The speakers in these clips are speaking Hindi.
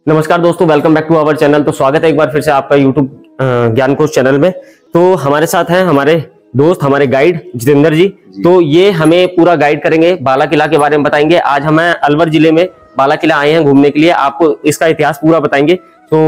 नमस्कार दोस्तों, welcome back to our channel. तो स्वागत है एक बार फिर से आपका यूट्यूब ज्ञान कोश चैनल में। तो हमारे साथ हैं हमारे दोस्त, हमारे गाइड जितेंद्र जी। तो ये हमें पूरा गाइड करेंगे, बाला किला के बारे में बताएंगे। आज हम अलवर जिले में बाला किला आए हैं घूमने के लिए, आपको इसका इतिहास पूरा बताएंगे। तो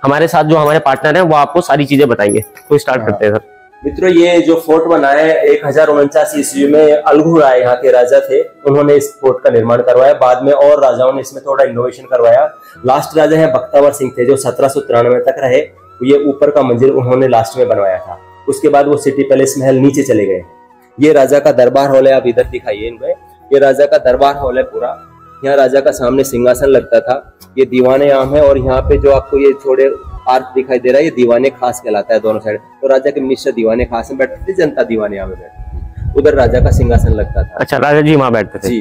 हमारे साथ जो हमारे पार्टनर हैं वो आपको सारी चीजें बताएंगे। तो स्टार्ट करते हैं सर। मित्रों, ये जो फोर्ट बना है 1049 ईस्वी में अलगू राय यहाँ के राजा थे, उन्होंने इस फोर्ट का निर्माण करवाया। बाद में और राजाओं ने इसमें थोड़ा इनोवेशन करवाया। लास्ट राजा है बख्तावर सिंह थे, जो 1793 तक रहे। ये ऊपर का मंजिल उन्होंने लास्ट में बनवाया था। उसके बाद वो सिटी पैलेस महल नीचे चले गए। ये राजा का दरबार हॉल है, आप इधर दिखाइए इनमें। ये राजा का दरबार हॉल है पूरा। यहाँ राजा का सामने सिंहासन लगता था। ये दीवाने आम है, और यहाँ पे जो आपको ये छोड़े आर्क दिखाई दे रहा है, ये दीवाने खास कहलाता है दोनों साइड। तो राजा के मिनिस्टर दीवाने खास में बैठते थे, जनता दीवाने यहाँ में बैठती थी। उधर राजा का सिंहासन लगता था। अच्छा, राजा जी वहाँ बैठते थे जी।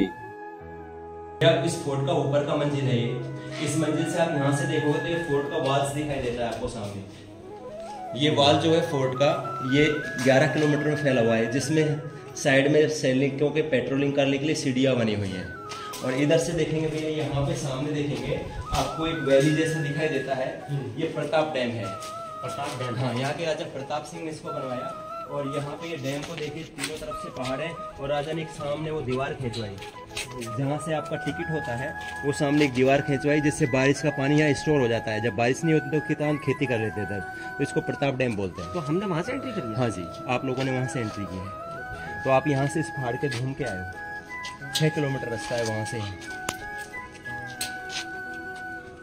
इस फोर्ट का ऊपर का मंजिल है ये। इस मंजिल से आप यहाँ से देखोगे तो ये फोर्ट का वॉल्स दिखाई देता है आपको सामने। ये वॉल जो है फोर्ट का, ये 11 किलोमीटर में फैला हुआ है, जिसमें साइड में सैनिकों के पेट्रोलिंग करने के लिए सीढ़ियाँ बनी हुई हैं। और इधर से देखेंगे भैया, यहाँ पे सामने देखेंगे आपको एक वैली जैसा दिखाई देता है। ये प्रताप डैम है। प्रताप डैम, हाँ, यहाँ के राजा प्रताप सिंह ने इसको बनवाया। और यहाँ पे ये डैम को देखिए, तीनों तरफ से पहाड़ है, और राजा ने एक सामने वो दीवार खिंचवाई, जहाँ से आपका टिकट होता है वो सामने एक दीवार खिंचवाई, जिससे बारिश का पानी यहाँ स्टोर हो जाता है। जब बारिश नहीं होती तो किसान खेती कर लेते थे, तो इसको प्रताप डैम बोलते हैं। तो हमने वहाँ से एंट्री करी? हाँ जी, आप लोगों ने वहाँ से एंट्री की है। तो आप यहाँ से इस पहाड़ के घूम के आए हो। 6 किलोमीटर रास्ता है वहाँ से।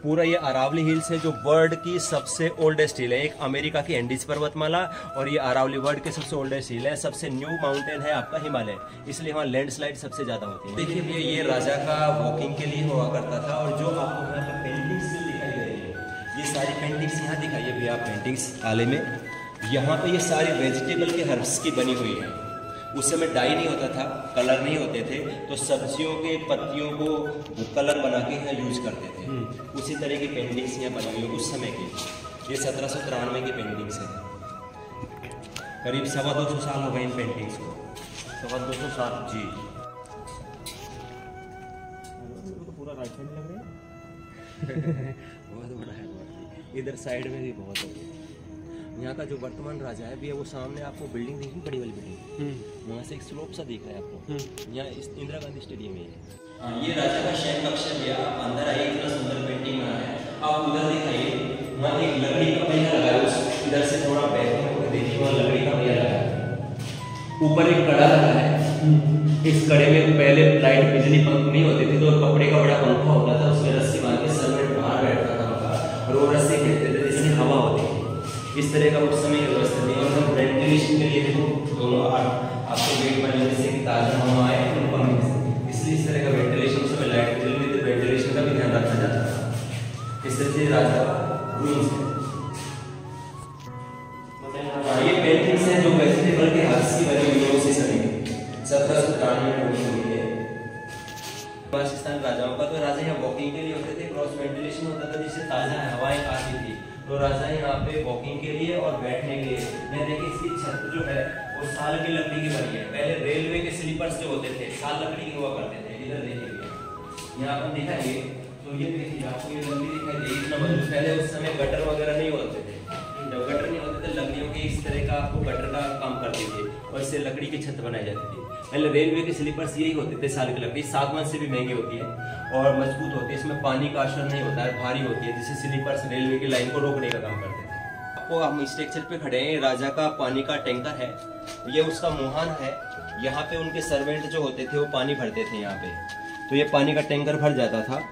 पूरा ये अरावली हिल्स है, जो वर्ल्ड की सबसे ओल्डेस्ट हिल है। एक अमेरिका की एंडीज पर्वतमाला, और ये अरावली वर्ल्ड के सबसे ओल्डेस्ट हिल है। सबसे न्यू माउंटेन है आपका हिमालय, इसलिए वहाँ लैंडस्लाइड सबसे ज्यादा होती है। देखिए भैया, ये राजा का वॉकिंग के लिए हुआ करता था। और जो आपको यहाँ पे पेंटिंग्स दिखाई दे रही है, ये सारी पेंटिंग्स यहाँ दिखाइए भैया पेंटिंग्स आले में। यहाँ पे ये सारी वेजिटेबल के हर्ब्स की बनी हुई है। उस समय डाई नहीं होता था, कलर नहीं होते थे, तो सब्जियों के पत्तियों को कलर बना के यहाँ यूज करते थे। उसी तरह की पेंटिंग्स यहाँ बनी हुई है उस समय की। ये 1793 की पेंटिंग्स है। करीब 250 साल हो गए इन पेंटिंग्स को। 250 साल जी। तो पूरा राइट साइड लग रहा है। बहुत बड़ा है। इधर साइड में भी बहुत है। यहाँ का जो वर्तमान राजा है भी है, वो सामने आपको बिल्डिंग देखी, बड़ी वाली बिल्डिंग, वहाँ से एक स्लोप सा दिख रहा है आपको। यहाँ इस इंदिरा गांधी स्टेडियम में है। ये राजा का शयन कक्ष है भैया। आप अंदर आइए, इतना सुंदर पेंटिंग बना है। आप उधर दिखाइए, वहाँ एक लकड़ी का पहिया लगा है। उस इधर से थोड़ा बैठने को देखिए, वहाँ लकड़ी का पहिया लगा है। ऊपर एक कड़ा लगा है। इस कड़े में पहले लाइट बिजली पंख नहीं होती थी, तो कपड़े का बड़ा पंखा होता था, उसमें रस्सी बांध के सर्वेंट बाहर बैठता था उनका, और वो रस्सी खींचते थे जिससे हवा होती थी। इस तरह का उस समय व्यवस्था थी। और हम वेंटिलेशन के लिए दोनों आपके गेट बने, जैसे कि ताजा हवा आए उनको मिले, इसलिए इस तरह का वेंटिलेशन, उस समय लाइट जल रही थी, वेंटिलेशन का भी ध्यान रखा जाता था। इस तरह से राजा रूम्स है। ये पेंटिंग्स है जो वेजिटेबल के हाथ की बनी हुई है उसी समय 1793 में बनी हुई है। पाकिस्तान राजाओं का, तो राजा यहाँ वॉकिंग के लिए होते थे, क्रॉस वेंटिलेशन होता था, जिससे ताजा हवाएं आती थी। तो राजा यहाँ पे वॉकिंग के लिए और बैठने के लिए, ये देखिए इसकी छत जो है वो साल की लकड़ी की बनी है। पहले रेलवे के स्लीपर्स जो होते थे साल लकड़ी के हुआ करते थे। इधर देखिए, यहाँ पर दिखाइए तो ये देखिए आपको ये लकड़ी दिखाई देगी इतना मजबूत। पहले उस समय गटर वगैरह नहीं होते थे। जब गटर नहीं होते थे, लकड़ियों के इस तरह का आपको गटर का काम करते थे, और इससे लकड़ी की छत बनाई जाती थी। पहले रेलवे के स्लीपर्स यही होते थे, साल की लकड़ी। सागवान से भी महंगी होती है और मजबूत होती है। इसमें पानी का असर नहीं होता है, भारी होती है, जिससे स्लीपर्स रेलवे की लाइन को रोकने का काम करते थे। आपको हम स्ट्रक्चर पे खड़े हैं, राजा का पानी का टैंकर है, ये उसका मुहान है। यहाँ पे उनके सर्वेंट जो होते थे वो पानी भरते थे यहाँ पे, तो ये पानी का टैंकर भर जाता था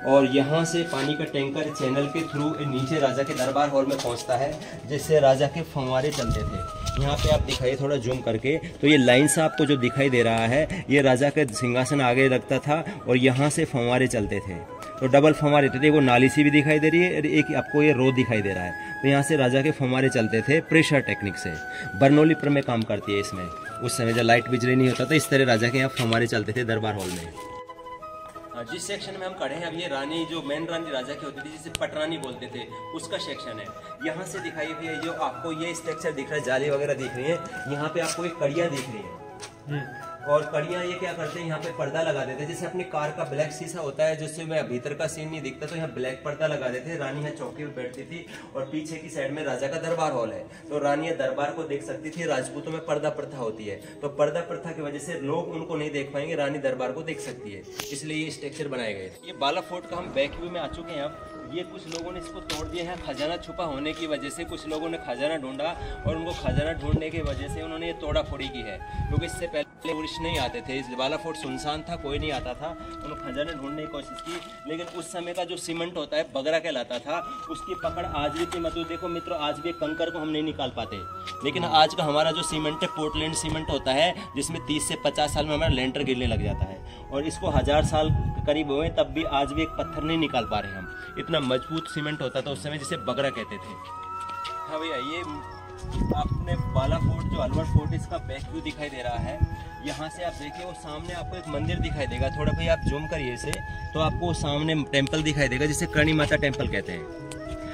और यहाँ से पानी का टैंकर चैनल के थ्रू नीचे राजा के दरबार हॉल में पहुँचता है, जिससे राजा के फंवारे चलते थे। यहाँ पे आप दिखाइए थोड़ा जूम करके, तो ये लाइन से आपको जो दिखाई दे रहा है ये राजा का सिंहासन आगे लगता था और यहाँ से फंवारे चलते थे। तो डबल फंवारे थे, वो नाली सी भी दिखाई दे रही है और एक आपको ये रोड दिखाई दे रहा है। तो यहाँ से राजा के फंवारे चलते थे प्रेशर टेक्निक से। बर्नौली पर में काम करती है इसमें। उस समय जब लाइट बिजली नहीं होता था, इस तरह राजा के यहाँ फंवारे चलते थे दरबार हॉल में। जिस सेक्शन में हम खड़े हैं अब ये रानी, जो मेन रानी राजा की होती थी जिसे पटरानी बोलते थे, उसका सेक्शन है। यहाँ से दिखाई भैया जो आपको ये स्ट्रक्चर दिख रहा है, जाली वगैरह दिख रही है, यहाँ पे आपको एक कड़ियाँ दिख रही है। और कड़ियाँ ये क्या करते हैं, यहाँ पे पर्दा लगा देते हैं। जैसे अपनी कार का ब्लैक शीशा होता है जिससे मैं भीतर का सीन नहीं दिखता, तो यहाँ ब्लैक पर्दा लगा देते हैं। रानी यहाँ चौकी पर बैठती थी और पीछे की साइड में राजा का दरबार हॉल है, तो रानी दरबार को देख सकती थी। राजपूतों में पर्दा प्रथा होती है, तो पर्दा प्रथा की वजह से लोग उनको नहीं देख पाएंगे, रानी दरबार को देख सकती है, इसलिए ये स्ट्रक्चर बनाए गए। ये बाला फोर्ट का हम बैक व्यू में आ चुके हैं। अब ये कुछ लोगों ने इसको तोड़ दिया है, खजाना छुपा होने की वजह से कुछ लोगों ने खजाना ढूंढा और उनको खजाना ढूंढने की वजह से उन्होंने ये तोड़ा फोड़ी की है, क्योंकि इससे पहले टूरिस्ट नहीं आते थे। इस बाला फोर्ट सुनसान था, कोई नहीं आता था। उन्होंने खजाना ढूंढने की कोशिश की, लेकिन उस समय का जो सीमेंट होता है बगरा कहलाता था, उसकी पकड़ आज भी थी। मतलब देखो मित्रों, आज भी कंकर को हम नहीं निकाल पाते, लेकिन आज का हमारा जो सीमेंट है पोर्टलैंड सीमेंट होता है, जिसमें 30 से 50 साल में हमारा लेंटर गिरने लग जाता है, और इसको 1000 साल करीब हुए तब भी आज भी एक पत्थर नहीं निकाल पा रहे हम। इतना मजबूत सीमेंट होता था उस समय, जिसे बगरा कहते थे। हाँ भैया, ये आपने बाला फोर्ट जो अलवर फोर्ट, इसका बैक व्यू दिखाई दे रहा है। यहाँ से आप देखिए वो सामने आपको एक मंदिर दिखाई देगा। थोड़ा भैया आप जूम करिए इसे, तो आपको सामने टेम्पल दिखाई देगा जिसे करणी माता टेम्पल कहते हैं।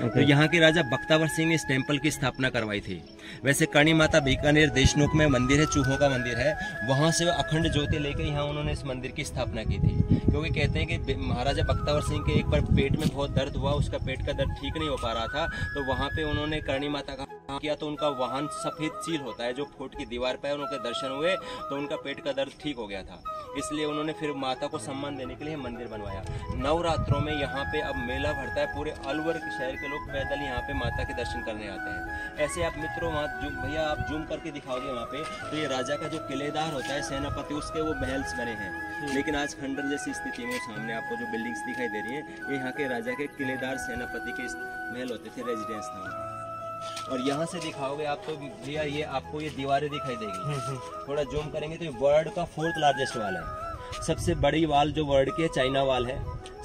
तो यहाँ के राजा बख्तावर सिंह ने इस टेम्पल की स्थापना करवाई थी। वैसे करणी माता बीकानेर देशनोक में मंदिर है, चूहों का मंदिर है, वहाँ से अखंड ज्योति लेकर यहाँ उन्होंने इस मंदिर की स्थापना की थी। क्योंकि कहते हैं कि महाराजा बख्तावर सिंह के एक बार पेट में बहुत दर्द हुआ, उसका पेट का दर्द ठीक नहीं हो पा रहा था, तो वहाँ पे उन्होंने करणी माता का किया, तो उनका वाहन सफेद चील होता है जो फोर्ट की दीवार पर, उनके दर्शन हुए तो उनका पेट का दर्द ठीक हो गया था। इसलिए उन्होंने फिर माता को सम्मान देने के लिए मंदिर बनवाया। नवरात्रों में यहाँ पे अब मेला भरता है, पूरे अलवर शहर के लोग पैदल यहाँ पे माता के दर्शन करने आते हैं। ऐसे आप मित्रों वहाँ भैया आप जूम करके दिखाओगे वहाँ पे, तो ये राजा का जो किलेदार होता है, सेनापति, उसके वो महल्स बने हैं। लेकिन आज खंडर जैसी स्थिति में सामने आपको जो बिल्डिंग्स दिखाई दे रही है, ये यहाँ के राजा के किलेदार सेनापति के महल होते थे, रेजिडेंस था। और यहाँ से दिखाओगे आप तो भैया ये आपको ये दीवारें दिखाई देगी। थोड़ा जूम करेंगे तो ये वर्ल्ड का 4th लार्जेस्ट वाल है। सबसे बड़ी वाल जो वर्ल्ड की है चाइना वाल है।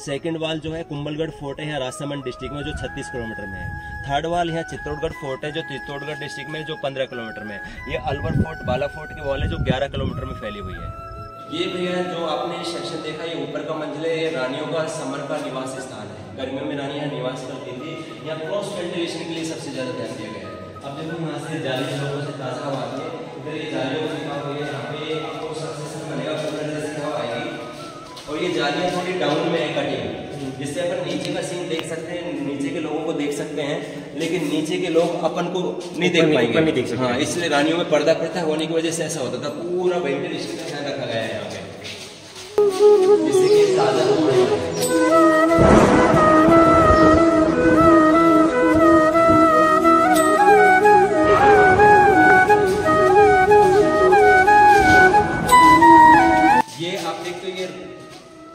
सेकंड वाल जो है कुंभलगढ़ फोर्ट है यहाँ राजसमंद डिस्ट्रिक्ट में, जो 36 किलोमीटर में है। थर्ड वाल यहाँ चित्तौड़गढ़ फोर्ट है जो चित्तौड़गढ़ डिस्ट्रिक्ट में, जो 15 किलोमीटर में है। ये अलवर फोर्ट, बाला फोर्ट की वॉल है जो 11 किलोमीटर में फैली हुई है। ये भैया जो आपने सेक्शन देखा, ये ऊपर का मंजिल है, ये रानियों का समर का निवास स्थान है। गर्मियों में रानी यहाँ निवास करती थी। यहाँ क्रॉस वेंटिलेशन के लिए सबसे ज्यादा ध्यान दिया गया है। अब देखो यहाँ से जाली लोगों से ताजा हवा आती है, इधर ये जालियों की हवा हुई है, यहाँ पे आपको सक्सेशन बनेगा, कूलर जैसी हवा आएगी। और ये जालियाँ थोड़ी डाउन में है कटी हुई, जिससे अपन नीचे का सीन देख सकते हैं, नीचे के लोगों को देख सकते हैं, लेकिन नीचे के लोग अपन को नहीं देख पाएंगे। हाँ, इसलिए रानियों में पर्दा प्रथा होने की वजह से ऐसा होता था। पूरा वेंटिलेशन का ध्यान रखा गया है यहाँ पे, जिससे कि ताजा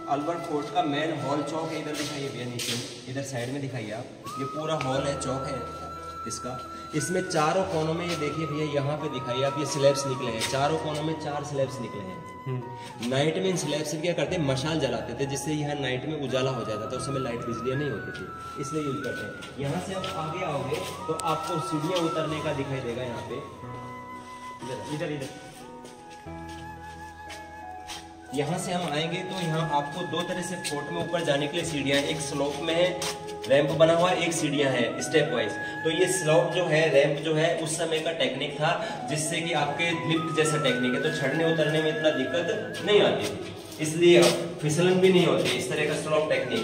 अलवर फोर्ट का मेन हॉल चौक है। इधर दिखाइए भैया, नीचे इधर साइड में दिखाइए आप, ये पूरा हॉल है, चौक है इसका। इसमें चारों कोनों में ये देखिए भैया, यहाँ पे दिखाइए आप, ये स्लैब्स निकले हैं, चारों कोनों में 4 स्लैब्स निकले हैं। नाइट में इन स्लैब्स से क्या करते हैं, मशाल जलाते थे, जिससे यहाँ नाइट में उजाला हो जाता था। उस समय लाइट बिजलियाँ नहीं होती थी, इसलिए यूज करते हैं। यहाँ से आप आगे आओगे तो आपको सीढ़ियाँ उतरने का दिखाई देगा। यहाँ पे इधर इधर यहाँ से हम आएंगे तो यहाँ आपको 2 तरह से फोर्ट में ऊपर जाने के लिए सीढ़ियाँ, एक स्लोप में है, रैंप बना हुआ, एक सीढ़ियाँ हैं स्टेप वाइज। तो ये स्लोप जो है, रैंप जो है, उस समय का टेक्निक था, जिससे कि आपके लिफ्ट जैसा टेक्निक है, तो चढ़ने उतरने में इतना दिक्कत नहीं आती थी, इसलिए फिसलन भी नहीं होती। इस तरह का स्लोप टेक्निक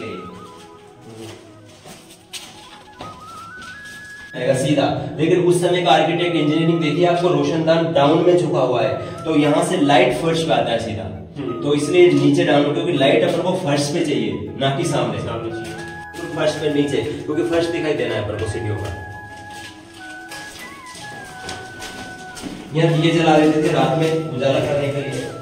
है सीधा। लेकिन उस समय का आर्किटेक्ट इंजीनियरिंग देखिए, आपको रोशनदान डाउन में झुका हुआ है, तो यहाँ से लाइट फर्श पे आता है सीधा, तो इसलिए नीचे डाउन, क्योंकि लाइट अपन को फर्श पे चाहिए, ना कि सामने तो फर्श पे नीचे, क्योंकि फर्श दिखाई देना है अपन को सीढ़ियों का। यहाँ दिए जला देते थे रात में उजाला करने के लिए।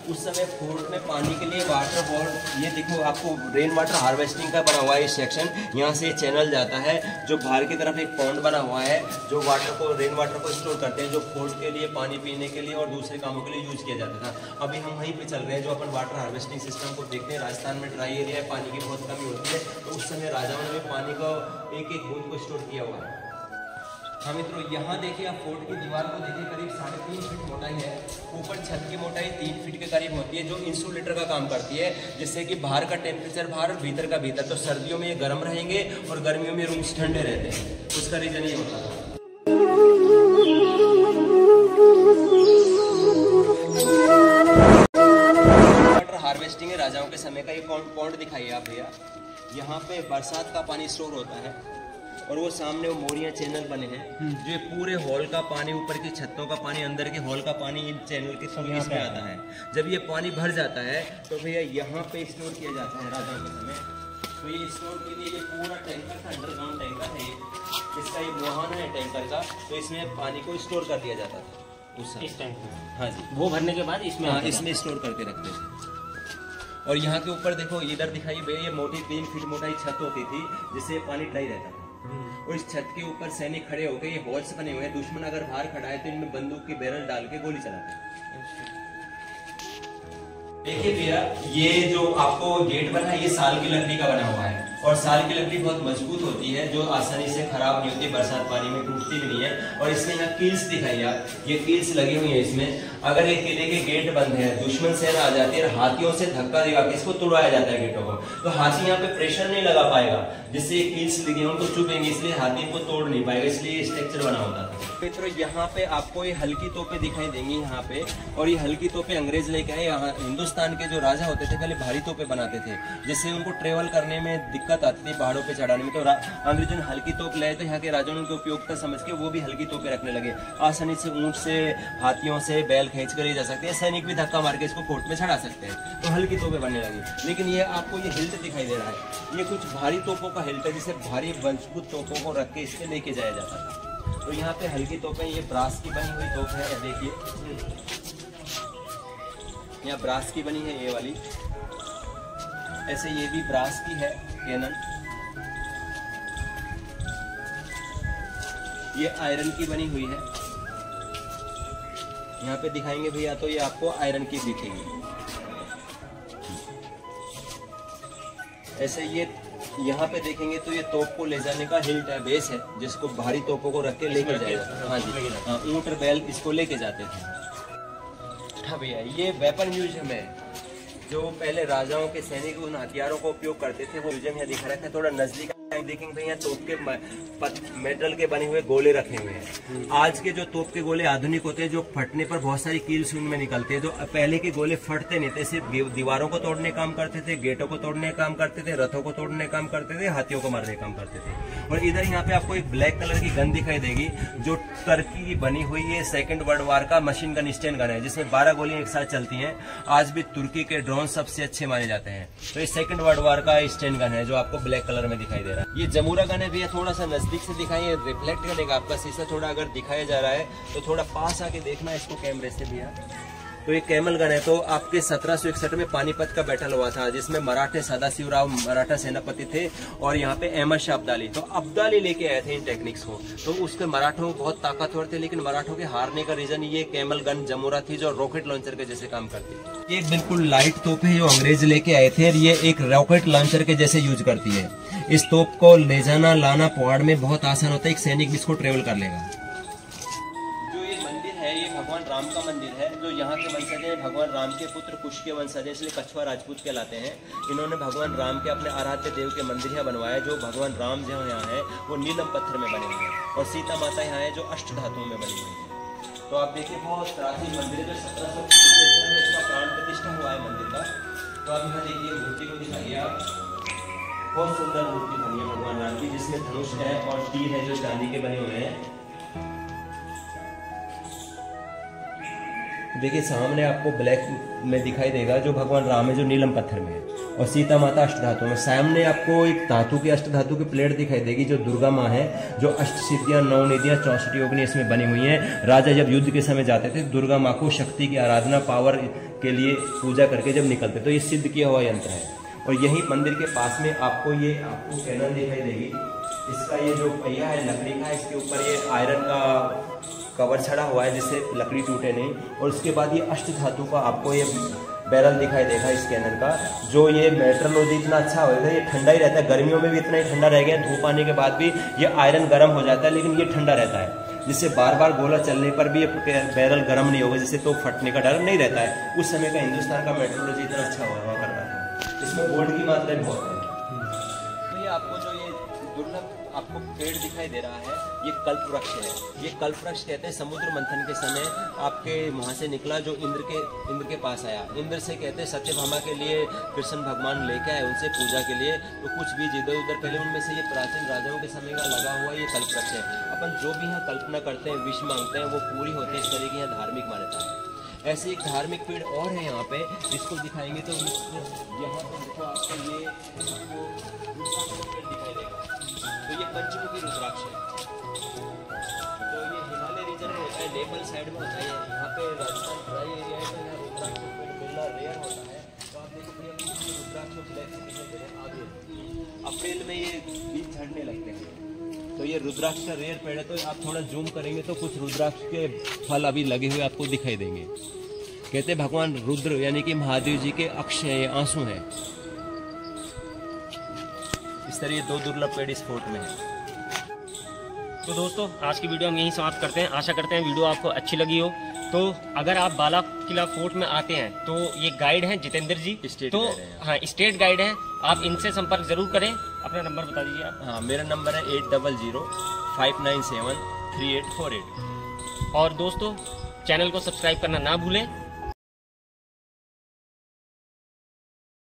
उस समय फोर्ट में पानी के लिए वाटर बोर्ड, ये देखो आपको रेन वाटर हार्वेस्टिंग का बना हुआ है ये सेक्शन। यहाँ से चैनल जाता है जो बाहर की तरफ एक पॉन्ड बना हुआ है जो वाटर को, रेन वाटर को स्टोर करते हैं, जो फोर्ट के लिए, पानी पीने के लिए और दूसरे कामों के लिए यूज किया जाता था। अभी हम वहीं पे चल रहे हैं जो अपन वाटर हार्वेस्टिंग सिस्टम को देखते हैं। राजस्थान में ड्राई एरिया है, पानी की बहुत कमी होती है, तो उस समय राजाओं ने भी पानी को एक एक बूंद को स्टोर किया हुआ है। हाँ मित्रों, यहाँ देखिए आप फोर्ट की दीवार को देखिए, करीब 3.5 फीट मोटाई है। ऊपर छत की मोटाई 3 फीट के करीब होती है, जो इंसुलेटर का काम करती है, जिससे कि बाहर का टेम्परेचर बाहर, भीतर का भीतर। तो सर्दियों में ये गर्म रहेंगे और गर्मियों में रूम्स ठंडे रहते हैं। उसका रीजन ये होता है। वाटर हार्वेस्टिंग है राजाओं के समय का। ये पॉन्ड दिखाइए आप भैया, यहाँ पे बरसात का पानी स्टोर होता है और वो सामने वो मोरियां चैनल बने हैं जो पूरे हॉल का पानी, ऊपर की छतों का पानी, अंदर के हॉल का पानी इन चैनल के सब इसमें आता है। जब ये पानी भर जाता है तो भैया यहाँ पे स्टोर किया जाता है राजाओं के समय। तो ये स्टोर के लिए ये पूरा टैंकर था, अंडरग्राउंड टैंकर है ये, इसका ये मोहन है टैंकर का। तो इसमें पानी को स्टोर कर दिया जाता था उस इस टैंक में। हाँ जी, वो भरने के बाद इसमें, हाँ, इसमें स्टोर करके रखते थे। और यहाँ के ऊपर देखो, इधर दिखाई भैया, ये मोटी 3 फीट मोटाई छत होती थी जिससे पानी ड्राई रहता था। और इस छत के ऊपर सैनिक खड़े होकर, ये हॉल्स बने हुए हैं, दुश्मन अगर बाहर खड़ा है तो इनमें बंदूक की बैरल डाल के गोली चलाते हैं। देखिए भैया, ये जो आपको गेट बना है ये साल की लकड़ी का बना हुआ है और साल की लकड़ी बहुत मजबूत होती है, जो आसानी से खराब नहीं होती, बरसात पानी में टूटती भी नहीं है। और इसमें यहाँ कील्स दिखाई आप, ये कील्स लगी हुई है इसमें। अगर ये किले के गेट बंद है, दुश्मन सेना आ जाती है, हाथियों से धक्का देगा के इसको तोड़वाया जाता है गेटों को, तो हाथी यहाँ पे प्रेशर नहीं लगा पाएगा, जिससे ये कील्स लगी उनको चुभेंगे, इसलिए हाथी इनको तोड़ नहीं पाएगा, इसलिए ये स्ट्रक्चर बना होता था। मित्रों, यहाँ पे आपको ये हल्की तोपें दिखाई देंगी यहाँ पे, और ये हल्की तोपें अंग्रेज लेके आए। यहाँ हिंदुस्तान के जो राजा होते थे पहले भारी तोपें बनाते थे, जिससे उनको ट्रेवल करने में दिक्कत आती थी, पहाड़ों पे चढ़ाने में। तो अंग्रेजों ने हल्की तोप लाए, तो यहाँ के राजाओं ने उनकी उपयोगिता समझ के वो भी हल्की तोपें रखने लगे। आसानी से ऊंट से, हाथियों से बैल खींच कर ले जा सकते हैं, सैनिक भी धक्का मार के इसको कोर्ट में चढ़ा सकते हैं, तो हल्की तोपें बनने लगी। लेकिन ये आपको ये हिल्ट दिखाई दे रहा है, ये कुछ भारी तोपों का हिल्ट है, जिसे भारी मजबूत तोपों को रख के इसके लेके जाया जाता था। तो यहाँ पे हल्की तोपें, ये ब्रास की बनी हुई तोप है, देखिए यहाँ ब्रास की बनी है ये वाली, ऐसे ये भी ब्रास की है कैनन, ये आयरन की बनी हुई है। यहाँ पे दिखाएंगे भैया तो ये आपको आयरन की दिखेगी। ऐसे ये यहाँ पे देखेंगे तो ये तोप को ले जाने का हिल्ट है, बेस है, जिसको भारी तोपों को रख के लेके जाएगा। हाँ जी, हाँ, ऊंट और बैल इसको लेके जाते थे। हाँ भैया, ये वेपन म्यूजियम है, जो पहले राजाओं के सैनिक उन हथियारों का उपयोग करते थे, वो म्यूजियम यहाँ दिखा रखा है। थोड़ा नजदीक देखेंगे भैया, तोप के मेटल के बने हुए गोले रखे हुए हैं। आज के जो तोप के गोले आधुनिक होते हैं, जो फटने पर बहुत सारी कील्स उनमें निकलती है, जो पहले के गोले फटते नहीं थे, सिर्फ दीवारों को तोड़ने काम करते थे, गेटों को तोड़ने काम करते थे, रथों को तोड़ने काम करते थे, हाथियों को मारने काम करते थे। और इधर यहाँ पे आपको एक ब्लैक कलर की गन दिखाई देगी, जो टर्की की बनी हुई है, सेकेंड वर्ल्ड वार का मशीन गन स्टैंड गन है, जिसमें 12 गोलियां एक साथ चलती हैं। आज भी तुर्की के ड्रोन सबसे अच्छे माने जाते हैं। तो ये सेकेंड वर्ल्ड वार का स्टैंड गन है, जो आपको ब्लैक कलर में दिखाई दे रहा है। ये जमूरा गन है भैया, थोड़ा सा नजदीक से दिखाइए, रिफ्लेक्ट करेगा आपका शीशा, थोड़ा अगर दिखाया जा रहा है तो थोड़ा पास आके देखना इसको कैमरे से भैया। तो ये कैमल गन है। तो आपके 1761 में पानीपत का बैटल हुआ था, जिसमें मराठे सदाशिवराव मराठा सेनापति थे और यहाँ पे अहमद शाह अब्दाली, तो अब्दाली लेके आए थे इन टेक्निक्स को। तो उसके मराठों बहुत ताकतवर थे, लेकिन मराठों के हारने का रीजन ये कैमल गन जमूरा थी, जो रॉकेट लॉन्चर के जैसे काम करती है। ये बिल्कुल लाइट तोप है, जो अंग्रेज लेके आए थे, और ये एक रॉकेट लॉन्चर के जैसे यूज करती है। इस तोप को ले जाना लाना पहाड़ में बहुत आसान होता है, एक सैनिक भी इसको ट्रेवल कर लेगा। जो ये मंदिर है, ये भगवान राम का मंदिर है, जो यहाँ के वंशज हैं, भगवान राम के पुत्र कुश के वंशज हैं, इसलिए कछुआ राजपूत कहलाते हैं। इन्होंने भगवान राम के अपने आराध्य देव के मंदिर यहाँ बनवाया, जो भगवान राम जो यहाँ है वो नीलम पत्थर में बने हुए हैं, और सीता माता यहाँ है जो अष्ट धातुओं में बनी हुई है। तो आप देखिए, बहुत प्राचीन मंदिर है, जो 1775 में इसका प्राण प्रतिष्ठा हुआ है मंदिर का। तो आप यहाँ देखिए, मूर्ति को दिखाइए आप, बहुत सुंदर मूर्ति बनी है भगवान राम की, जिसमें धनुष है और तीर है जो चांदी के बने हुए हैं। देखिए सामने आपको ब्लैक में दिखाई देगा जो भगवान राम है, जो नीलम पत्थर में है, और सीता माता अष्ट धातु में। सामने आपको एक धातु की अष्ट धातु की प्लेट दिखाई देगी जो दुर्गा माँ है, जो अष्ट सिद्धियां, 9 निधियां, 64 योगिनी इसमें बनी हुई हैं। राजा जब युद्ध के समय जाते थे दुर्गा माँ को शक्ति की आराधना, पावर के लिए पूजा करके जब निकलते तो ये सिद्ध किया हुआ यंत्र है। और यही मंदिर के पास में आपको कैनन दिखाई देगी। इसका ये जो पहिया है लकड़ी का, इसके ऊपर ये आयरन का कवर चढ़ा हुआ है जिससे लकड़ी टूटे नहीं। और उसके बाद ये अष्ट धातु का आपको ये बैरल दिखाई देगा इस कैनन का, जो ये मेट्रोलॉजी इतना अच्छा होगा, ये ठंडा ही रहता है। गर्मियों में भी इतना ही ठंडा रह गया, धूप आने के बाद भी ये आयरन गर्म हो जाता है, लेकिन ये ठंडा रहता है, जिससे बार बार गोला चलने पर भी ये बैरल गर्म नहीं होगा, जिससे तो फटने का डर नहीं रहता है। उस समय का हिंदुस्तान का मेट्रोलॉजी इतना अच्छा हुआ करता था। इसमें गोल्ड की मात्रा बहुत है। तो ये आपको जो ये दुर्लभ आपको पेड़ दिखाई दे रहा है, ये कल्प वृक्ष है। ये कल्प वृक्ष कहते हैं, समुद्र मंथन के समय आपके वहाँ से निकला, जो इंद्र के पास आया। इंद्र से कहते हैं सत्यभामा के लिए कृष्ण भगवान लेके आए उनसे पूजा के लिए, तो कुछ बीज इधर उधर पहले उनमें से ये प्राचीन राजाओं के समय का लगा हुआ ये कल्प वृक्ष है। अपन जो भी यहाँ कल्पना करते हैं, विश मांगते हैं, वो पूरी होती है। इस तरह की यहाँ धार्मिक मान्यता है। ऐसे एक धार्मिक पेड़ और है यहाँ पे, जिसको दिखाएंगे तो यहाँ पे देखो आपको ये दिखाई देगा। तो ये पंचमुखी रुद्राक्ष है। तो ये हिमालय रीजन में होता है, नेपाल साइड में होता है। यहाँ पे राजस्थान ड्राई एरिया है, तो यहाँ रुद्राक्ष मिलना रेयर होता है। तो आप देखो भैया रुद्राक्ष ब्लैक से दिखाई दे रहे हैं आगे। अप्रैल में ये बीज झड़ने लगते हैं। तो ये रुद्राक्ष का रेयर पेड़ है। तो आप थोड़ा जूम करेंगे तो कुछ रुद्राक्ष के फल अभी लगे हुए आपको दिखाई देंगे। कहते हैं भगवान रुद्र यानी कि महादेव जी के अक्षय आंसू हैं। इस तरह ये 2 दुर्लभ पेड़ इस फोर्ट में है। तो दोस्तों आज की वीडियो हम यहीं समाप्त करते हैं। आशा करते हैं वीडियो आपको अच्छी लगी हो। तो अगर आप बाला किला फोर्ट में आते हैं तो ये गाइड हैं जितेंद्र जी, तो हाँ स्टेट गाइड हैं, आप इनसे संपर्क जरूर करें। अपना नंबर बता दीजिए आप। हाँ मेरा नंबर है 8005973848। और दोस्तों चैनल को सब्सक्राइब करना ना भूलें।